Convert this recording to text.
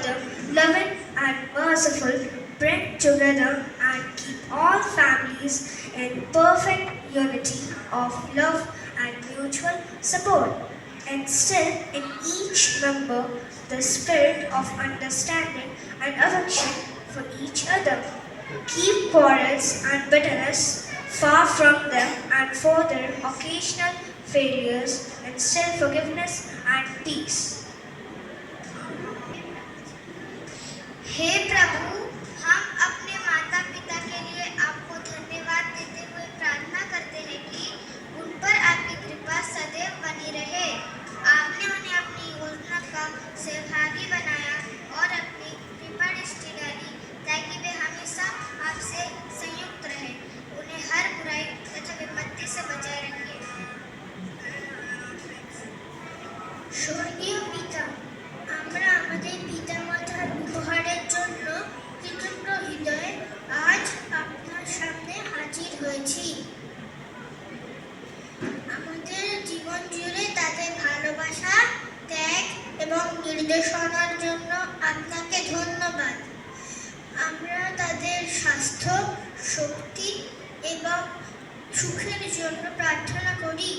Father, loving and merciful, bring together and keep all families in perfect unity of love and mutual support. Instill in each member the spirit of understanding and affection for each other. Keep quarrels and bitterness far from them, and for their occasional failures, instill forgiveness and peace. हे प्रभु, हम अपने माता पिता के लिए आपको धन्यवाद देते हुए प्रार्थना करते हैं कि उन पर आपकी कृपा सदैव बनी रहे। आपने उन्हें अपनी योजना का सहभागी बनाया और अपनी कृपा दृष्टि डाली ताकि वे हमेशा आपसे संयुक्त रहे। उन्हें हर बुराई तथा विपत्ति से बचाए रखिए। স্বর্গীয় পিতা, আমরা আমাদের পিতামাতার উপহারের জন্য কৃতজ্ঞ হৃদয়ে আজ আপনার সামনে হাজির হয়েছি। আমাদের জীবন জুড়ে তাদের ভালোবাসা, ত্যাগ এবং নির্দেশনার জন্য আপনাকে ধন্যবাদ। আমরা তাদের স্বাস্থ্য, শক্তি এবং সুখের জন্য প্রার্থনা করি।